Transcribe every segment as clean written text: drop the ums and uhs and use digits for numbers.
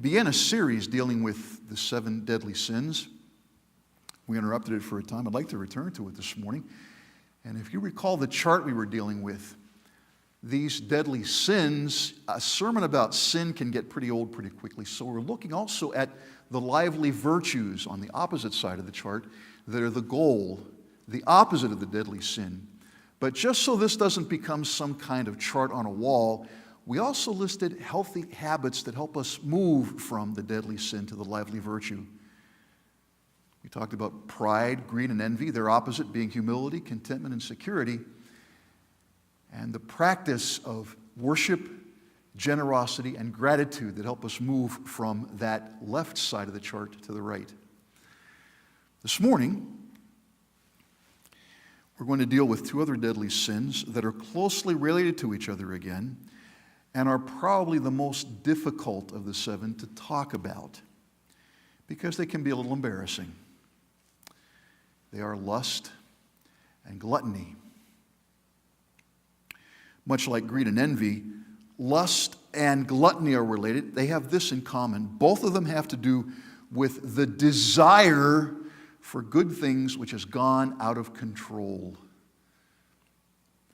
I began a series dealing with the 7 deadly sins. We interrupted it for a time. I'd like to return to it this morning. And if you recall the chart we were dealing with, these deadly sins, a sermon about sin can get pretty old pretty quickly. So we're looking also at the lively virtues on the opposite side of the chart that are the goal, the opposite of the deadly sin. But just so this doesn't become some kind of chart on a wall, we also listed healthy habits that help us move from the deadly sin to the lively virtue. We talked about pride, greed, and envy, their opposite being humility, contentment, and security, and the practice of worship, generosity, and gratitude that help us move from that left side of the chart to the right. This morning, we're going to deal with 2 other deadly sins that are closely related to each other again, and are probably the most difficult of the 7 to talk about because they can be a little embarrassing. They are lust and gluttony. Much like greed and envy, lust and gluttony are related. They have this in common. Both of them have to do with the desire for good things which has gone out of control.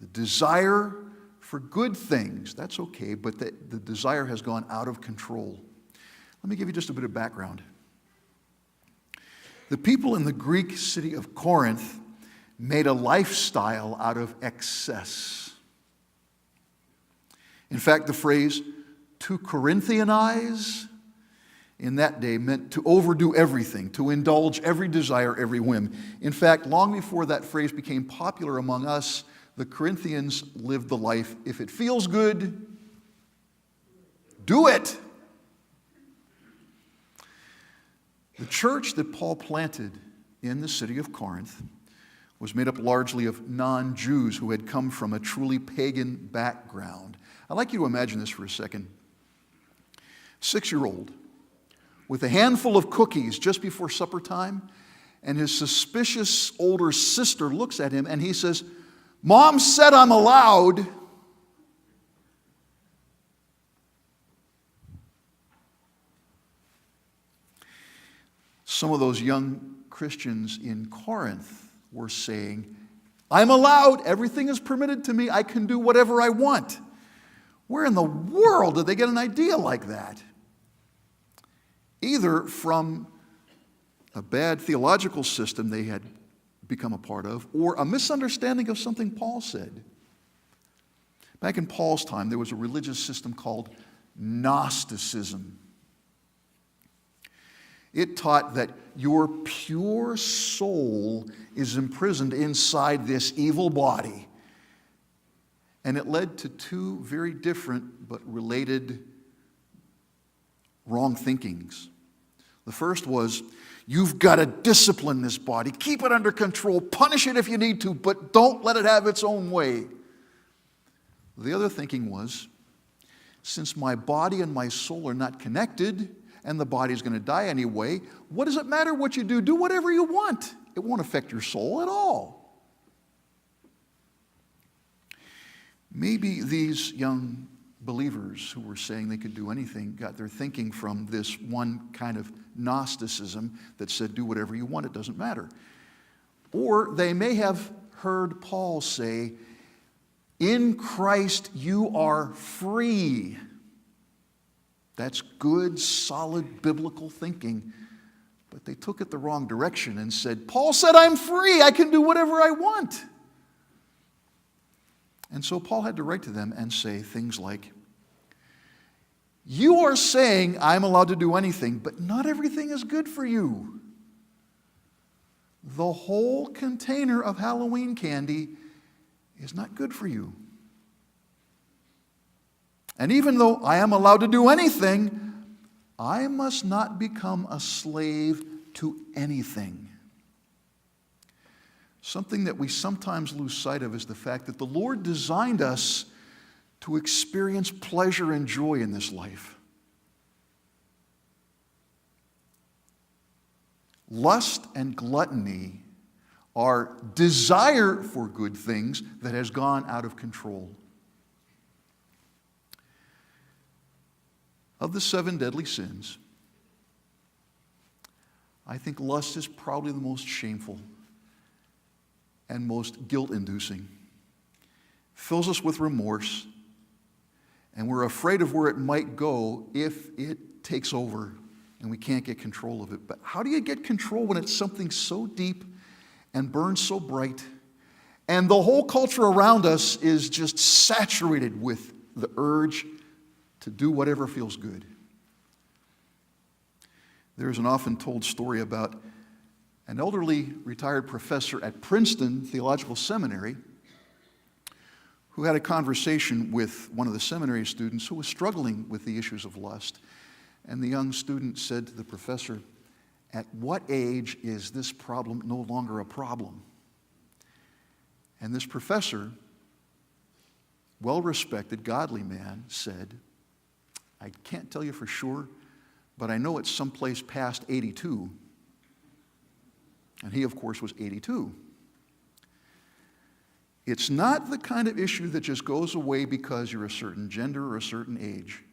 The desire for good things, that's okay, but the desire has gone out of control. Let me give you just a bit of background. The people in the Greek city of Corinth made a lifestyle out of excess. In fact, the phrase to Corinthianize in that day meant to overdo everything, to indulge every desire, every whim. In fact, long before that phrase became popular among us, the Corinthians lived the life, if it feels good, do it. The church that Paul planted in the city of Corinth was made up largely of non-Jews who had come from a truly pagan background. I'd like you to imagine this for a second. 6-year-old with a handful of cookies just before supper time, and his suspicious older sister looks at him and he says, "Mom said I'm allowed." Some of those young Christians in Corinth were saying, "I'm allowed, everything is permitted to me, I can do whatever I want." Where in the world did they get an idea like that? Either from a bad theological system they had become a part of, or a misunderstanding of something Paul said. Back in Paul's time, there was a religious system called Gnosticism. It taught that your pure soul is imprisoned inside this evil body. And it led to 2 very different but related wrong thinkings. The first was, you've got to discipline this body, keep it under control, punish it if you need to, but don't let it have its own way. The other thinking was, since my body and my soul are not connected, and the body's going to die anyway, what does it matter what you do? Do whatever you want. It won't affect your soul at all. Maybe these young believers who were saying they could do anything got their thinking from this one kind of Gnosticism that said, do whatever you want, it doesn't matter. Or they may have heard Paul say, in Christ you are free. That's good, solid biblical thinking. But they took it the wrong direction and said, Paul said I'm free, I can do whatever I want. And so Paul had to write to them and say things like, you are saying I'm allowed to do anything, but not everything is good for you. The whole container of Halloween candy is not good for you. And even though I am allowed to do anything, I must not become a slave to anything. Something that we sometimes lose sight of is the fact that the Lord designed us to experience pleasure and joy in this life. Lust and gluttony are desire for good things that has gone out of control. Of the 7 deadly sins, I think lust is probably the most shameful and most guilt-inducing. Fills us with remorse, and we're afraid of where it might go if it takes over and we can't get control of it. But how do you get control when it's something so deep and burns so bright, and the whole culture around us is just saturated with the urge to do whatever feels good? There's an often told story about an elderly retired professor at Princeton Theological Seminary who had a conversation with one of the seminary students who was struggling with the issues of lust. And the young student said to the professor, "At what age is this problem no longer a problem?" And this professor, well-respected, godly man, said, "I can't tell you for sure, but I know it's someplace past 82. And he, of course, was 82. It's not the kind of issue that just goes away because you're a certain gender or a certain age.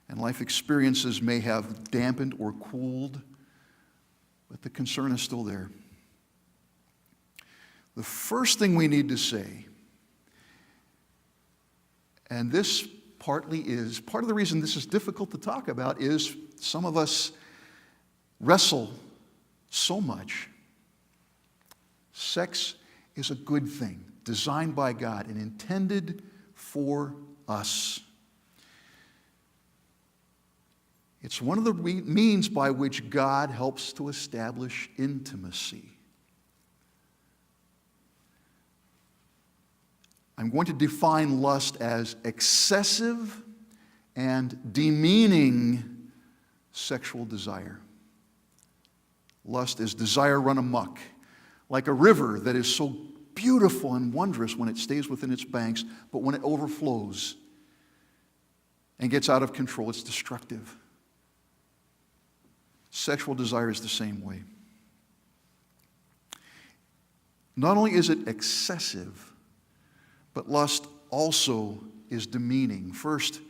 And life experiences may have dampened or cooled, but the concern is still there. The first thing we need to say, and this partly is, part of the reason this is difficult to talk about is some of us wrestle so much. Sex is a good thing, designed by God and intended for us. It's one of the means by which God helps to establish intimacy. I'm going to define lust as excessive and demeaning sexual desire. Lust is desire run amok, like a river that is so beautiful and wondrous when it stays within its banks, but when it overflows and gets out of control, it's destructive. Sexual desire is the same way. Not only is it excessive, but lust also is demeaning. First,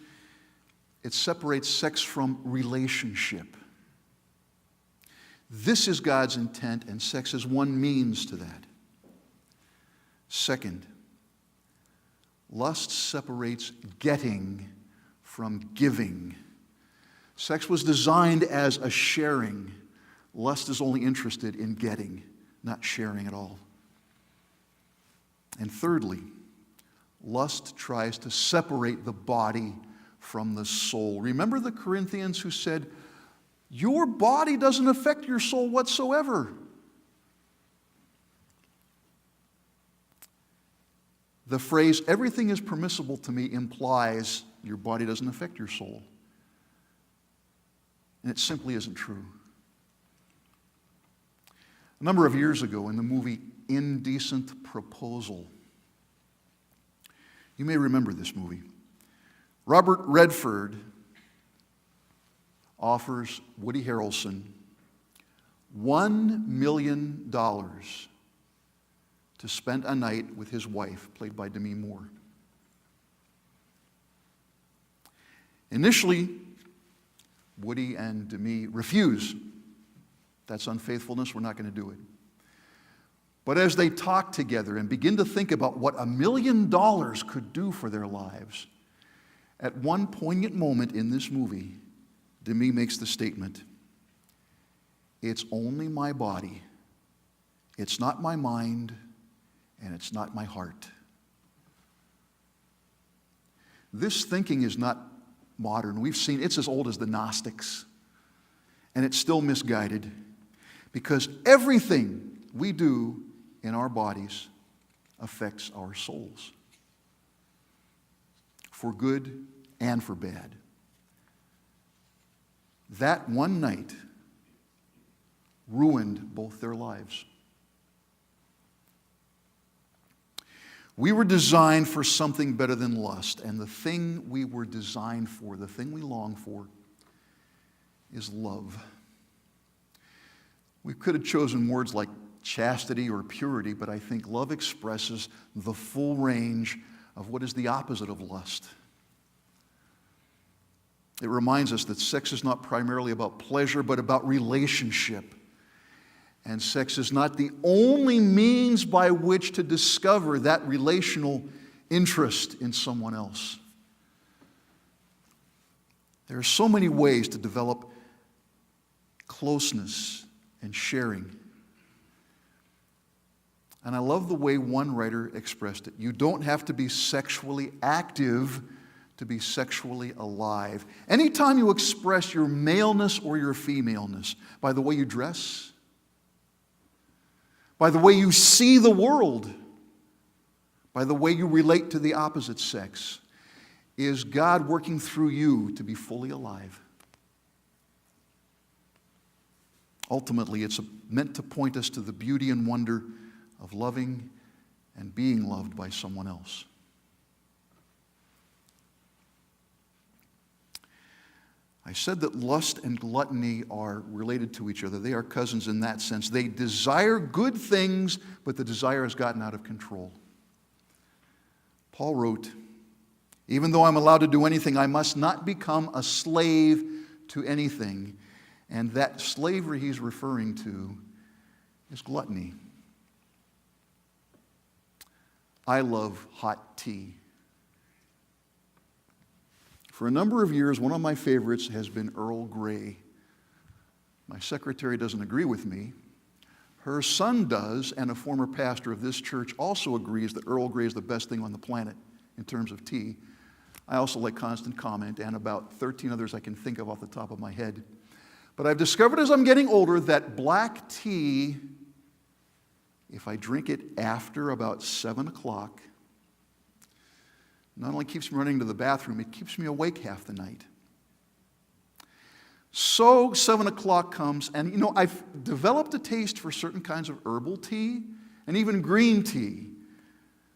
it separates sex from relationship. This is God's intent, and sex is one means to that. Second, lust separates getting from giving. Sex was designed as a sharing. Lust is only interested in getting, not sharing at all. And thirdly, lust tries to separate the body from the soul. Remember the Corinthians who said, "Your body doesn't affect your soul whatsoever." The phrase, "everything is permissible to me," implies your body doesn't affect your soul. And it simply isn't true. A number of years ago in the movie Indecent Proposal, you may remember this movie. Robert Redford offers Woody Harrelson $1 million to spend a night with his wife, played by Demi Moore. Initially, Woody and Demi refuse. That's unfaithfulness, we're not going to do it. But as they talk together and begin to think about what $1 million could do for their lives, at one poignant moment in this movie, Demi makes the statement, "It's only my body. It's not my mind, and it's not my heart." This thinking is not modern. We've seen it's as old as the Gnostics, and it's still misguided because everything we do in our bodies affects our souls, for good and for bad. That one night ruined both their lives. We were designed for something better than lust, and the thing we were designed for, the thing we long for, is love. We could have chosen words like chastity or purity, but I think love expresses the full range of what is the opposite of lust. It reminds us that sex is not primarily about pleasure, but about relationship. And sex is not the only means by which to discover that relational interest in someone else. There are so many ways to develop closeness and sharing. And I love the way one writer expressed it. You don't have to be sexually active to be sexually alive. Anytime you express your maleness or your femaleness by the way you dress, by the way you see the world, by the way you relate to the opposite sex, is God working through you to be fully alive. Ultimately, it's meant to point us to the beauty and wonder of loving and being loved by someone else. I said that lust and gluttony are related to each other. They are cousins in that sense. They desire good things, but the desire has gotten out of control. Paul wrote, "Even though I'm allowed to do anything, I must not become a slave to anything." And that slavery he's referring to is gluttony. I love hot tea. For a number of years, one of my favorites has been Earl Grey. My secretary doesn't agree with me. Her son does, and a former pastor of this church also agrees that Earl Grey is the best thing on the planet in terms of tea. I also like Constant Comment and about 13 others I can think of off the top of my head. But I've discovered as I'm getting older that black tea, if I drink it after about 7 o'clock, not only keeps me running to the bathroom, it keeps me awake half the night. So 7 o'clock comes, and I've developed a taste for certain kinds of herbal tea and even green tea.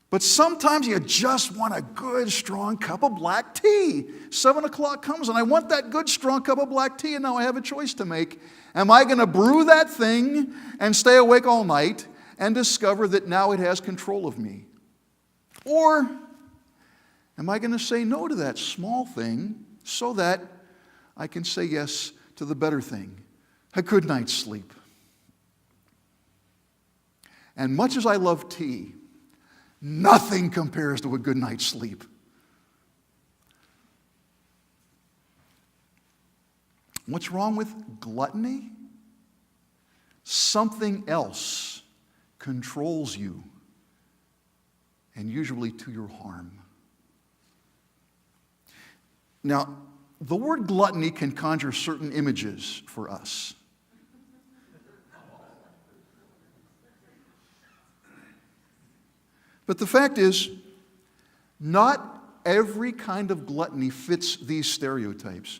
But sometimes you just want a good, strong cup of black tea. 7 o'clock comes, and I want that good, strong cup of black tea, and now I have a choice to make. Am I going to brew that thing and stay awake all night and discover that now it has control of me? Or am I going to say no to that small thing so that I can say yes to the better thing, a good night's sleep? And much as I love tea, nothing compares to a good night's sleep. What's wrong with gluttony? Something else controls you, and usually to your harm. Now, the word gluttony can conjure certain images for us. But the fact is, not every kind of gluttony fits these stereotypes.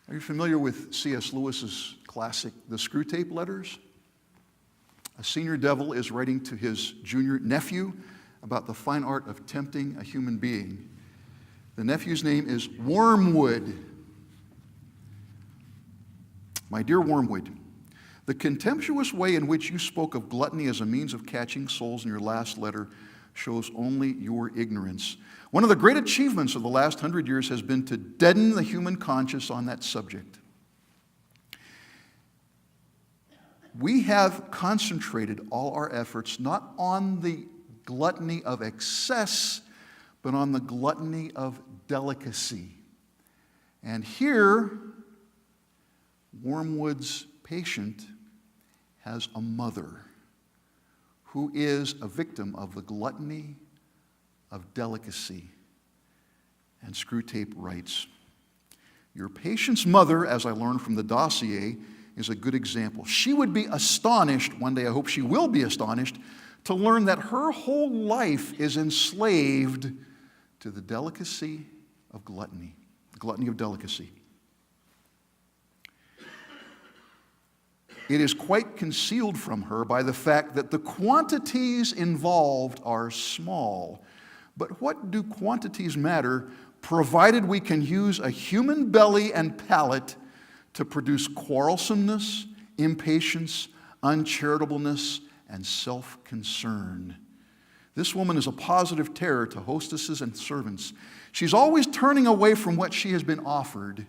Are you familiar with C.S. Lewis's classic, The Screwtape Letters? A senior devil is writing to his junior nephew about the fine art of tempting a human being. The nephew's name is Wormwood. My dear Wormwood, the contemptuous way in which you spoke of gluttony as a means of catching souls in your last letter shows only your ignorance. One of the great achievements of the last 100 years has been to deaden the human conscience on that subject. We have concentrated all our efforts not on the gluttony of excess, but on the gluttony of delicacy. And here, Wormwood's patient has a mother who is a victim of the gluttony of delicacy. And Screwtape writes, "Your patient's mother, as I learned from the dossier, is a good example. She would be astonished, one day I hope she will be astonished, to learn that her whole life is enslaved to the delicacy of gluttony of delicacy. It is quite concealed from her by the fact that the quantities involved are small. But what do quantities matter, provided we can use a human belly and palate to produce quarrelsomeness, impatience, uncharitableness, and self-concern? This woman is a positive terror to hostesses and servants. She's always turning away from what she has been offered.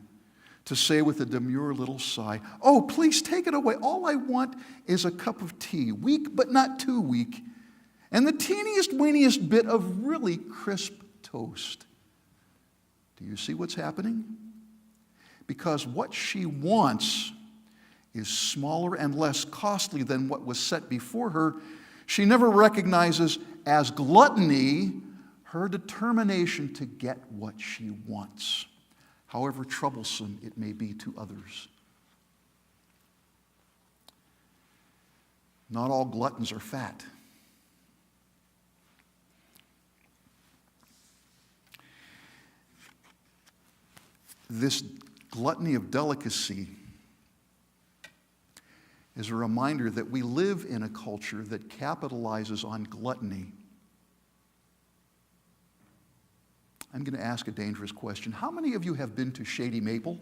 to say with a demure little sigh, "Oh, please take it away. All I want is a cup of tea, weak but not too weak, and the teeniest, weeniest bit of really crisp toast." Do you see what's happening? Because what she wants is smaller and less costly than what was set before her, she never recognizes as gluttony her determination to get what she wants, however troublesome it may be to others. Not all gluttons are fat. This gluttony of delicacy is a reminder that we live in a culture that capitalizes on gluttony. I'm going to ask a dangerous question. How many of you have been to Shady Maple?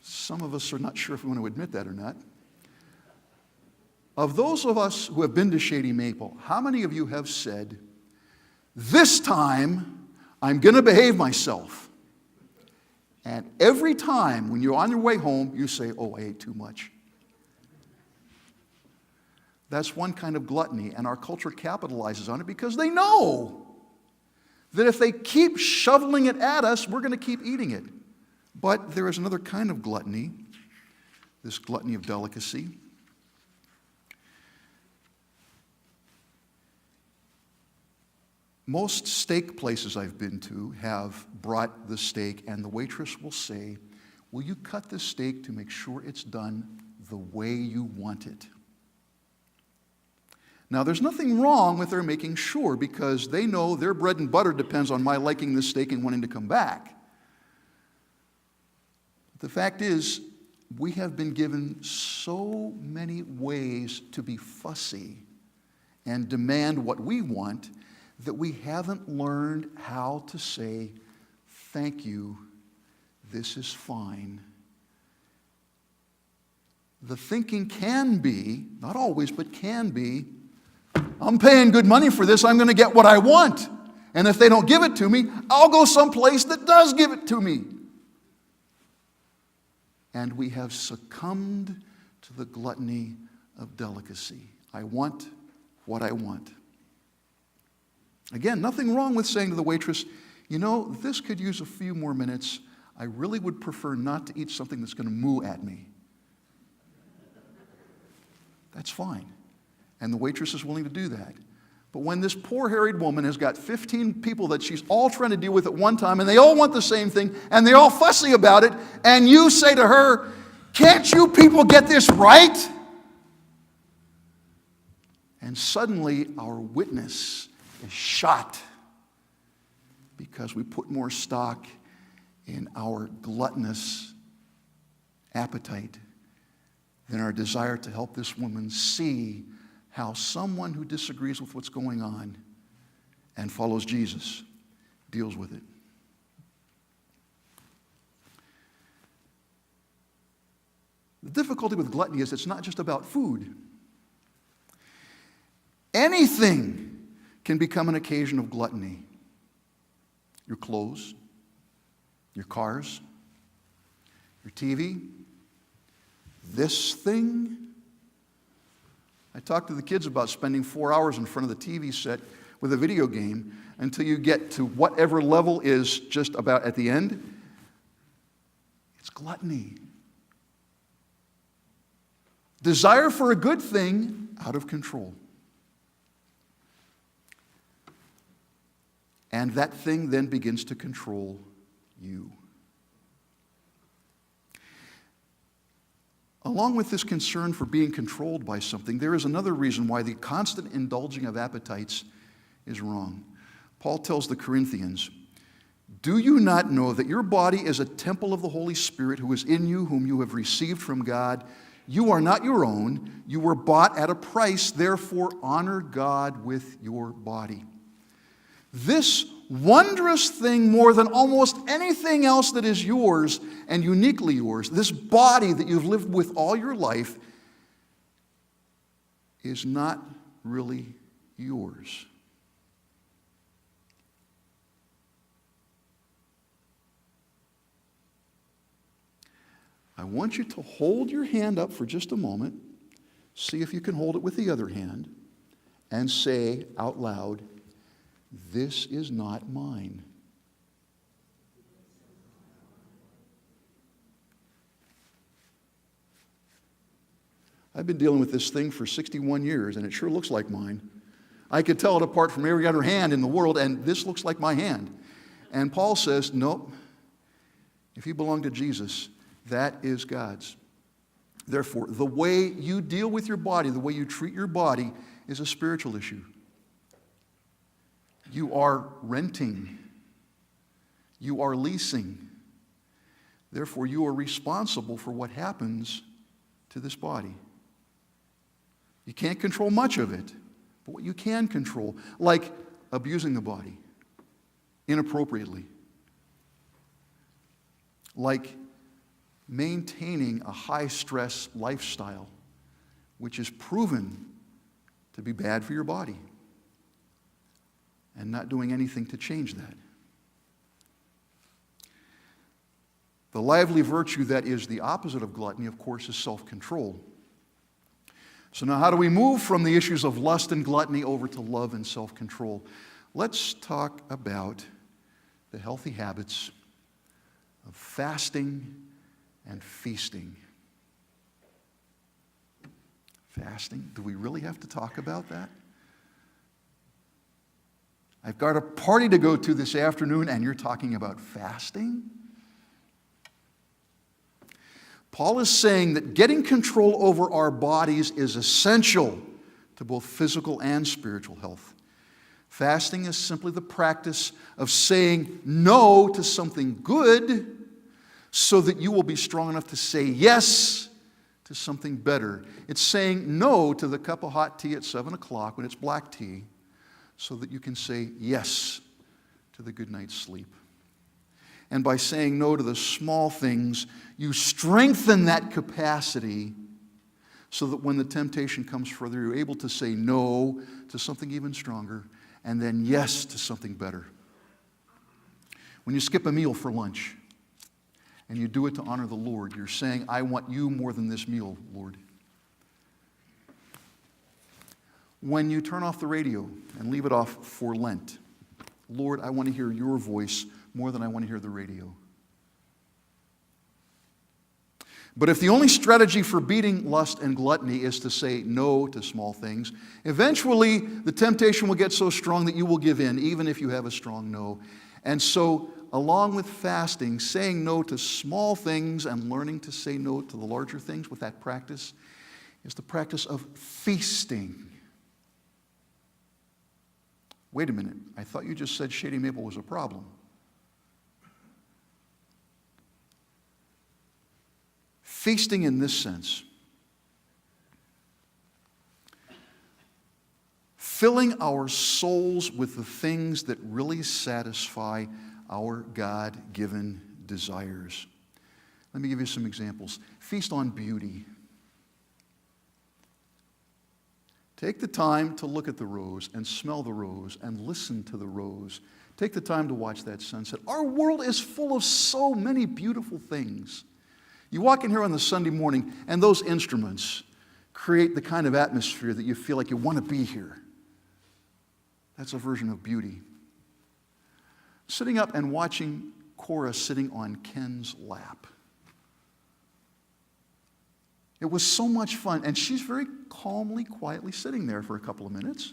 Some of us are not sure if we want to admit that or not. Of those of us who have been to Shady Maple, how many of you have said, "This time I'm going to behave myself"? And every time when you're on your way home, you say, "Oh, I ate too much." That's one kind of gluttony, and our culture capitalizes on it because they know that if they keep shoveling it at us, we're going to keep eating it. But there is another kind of gluttony, this gluttony of delicacy. Most steak places I've been to have brought the steak, and the waitress will say, "Will you cut this steak to make sure it's done the way you want it?" Now, there's nothing wrong with their making sure, because they know their bread and butter depends on my liking this steak and wanting to come back. The fact is, we have been given so many ways to be fussy and demand what we want that we haven't learned how to say, "Thank you, this is fine." The thinking can be, not always, but can be, "I'm paying good money for this, I'm going to get what I want. And if they don't give it to me, I'll go someplace that does give it to me." And we have succumbed to the gluttony of delicacy. I want what I want. Again, nothing wrong with saying to the waitress, "You know, this could use a few more minutes. I really would prefer not to eat something that's going to moo at me." That's fine. And the waitress is willing to do that. But when this poor harried woman has got 15 people that she's all trying to deal with at one time, and they all want the same thing, and they're all fussy about it, and you say to her, "Can't you people get this right?" And suddenly our witness is shot because we put more stock in our gluttonous appetite than our desire to help this woman see how someone who disagrees with what's going on and follows Jesus deals with it. The difficulty with gluttony is it's not just about food. Anything can become an occasion of gluttony. Your clothes, your cars, your TV, this thing. I talked to the kids about spending 4 hours in front of the TV set with a video game until you get to whatever level is just about at the end. It's gluttony. Desire for a good thing out of control. And that thing then begins to control you. Along with this concern for being controlled by something, there is another reason why the constant indulging of appetites is wrong. Paul tells the Corinthians, "Do you not know that your body is a temple of the Holy Spirit who is in you, whom you have received from God? You are not your own. You were bought at a price. Therefore, honor God with your body." This wondrous thing, more than almost anything else that is yours and uniquely yours, this body that you've lived with all your life, is not really yours. I want you to hold your hand up for just a moment. See if you can hold it with the other hand. And say out loud, "This is not mine." I've been dealing with this thing for 61 years, and it sure looks like mine. I could tell it apart from every other hand in the world, and this looks like my hand. And Paul says, nope. If you belong to Jesus, that is God's. Therefore, the way you deal with your body, the way you treat your body, is a spiritual issue. You are renting. You are leasing. Therefore, you are responsible for what happens to this body. You can't control much of it, but what you can control, like abusing the body inappropriately, like maintaining a high-stress lifestyle, which is proven to be bad for your body, and not doing anything to change that. The lively virtue that is the opposite of gluttony, of course, is self-control. So now how do we move from the issues of lust and gluttony over to love and self-control? Let's talk about the healthy habits of fasting and feasting. Fasting? Do we really have to talk about that? I've got a party to go to this afternoon, and you're talking about fasting? Paul is saying that getting control over our bodies is essential to both physical and spiritual health. Fasting is simply the practice of saying no to something good so that you will be strong enough to say yes to something better. It's saying no to the cup of hot tea at 7 o'clock when it's black tea so that you can say yes to the good night's sleep. And by saying no to the small things, you strengthen that capacity so that when the temptation comes further, you're able to say no to something even stronger and then yes to something better. When you skip a meal for lunch and you do it to honor the Lord, you're saying, I want you more than this meal, Lord. When you turn off the radio and leave it off for Lent, Lord, I want to hear your voice more than I want to hear the radio. But if the only strategy for beating lust and gluttony is to say no to small things, eventually the temptation will get so strong that you will give in, even if you have a strong no. And so, along with fasting, saying no to small things and learning to say no to the larger things with that practice is the practice of feasting. Wait a minute, I thought you just said Shady Maple was a problem. Feasting in this sense, filling our souls with the things that really satisfy our God-given desires. Let me give you some examples. Feast on beauty. Take the time to look at the rose and smell the rose and listen to the rose. Take the time to watch that sunset. Our world is full of so many beautiful things. You walk in here on the Sunday morning, and those instruments create the kind of atmosphere that you feel like you want to be here. That's a version of beauty. Sitting up and watching Cora sitting on Ken's lap. It was so much fun, and she's very calmly, quietly sitting there for a couple of minutes.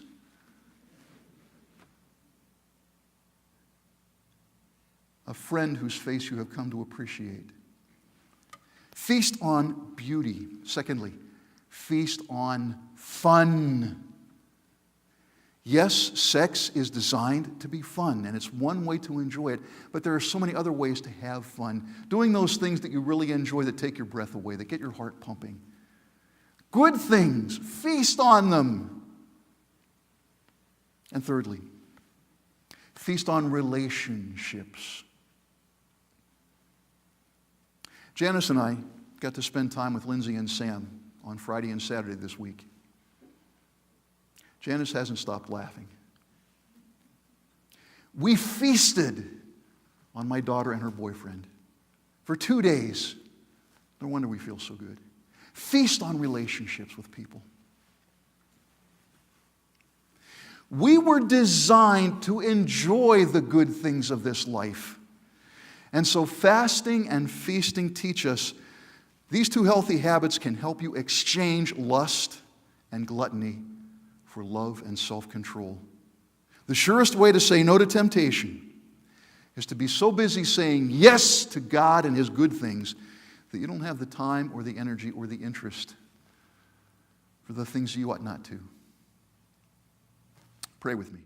A friend whose face you have come to appreciate. Feast on beauty. Secondly, feast on fun. Yes, sex is designed to be fun, and it's one way to enjoy it, but there are so many other ways to have fun. Doing those things that you really enjoy that take your breath away, that get your heart pumping. Good things, feast on them. And thirdly, feast on relationships. Janice and I got to spend time with Lindsay and Sam on Friday and Saturday this week. Janice hasn't stopped laughing. We feasted on my daughter and her boyfriend for 2 days No wonder we feel so good. Feast on relationships with people. We were designed to enjoy the good things of this life. And so fasting and feasting teach us these two healthy habits can help you exchange lust and gluttony for love and self-control. The surest way to say no to temptation is to be so busy saying yes to God and His good things that you don't have the time or the energy or the interest for the things you ought not to. Pray with me.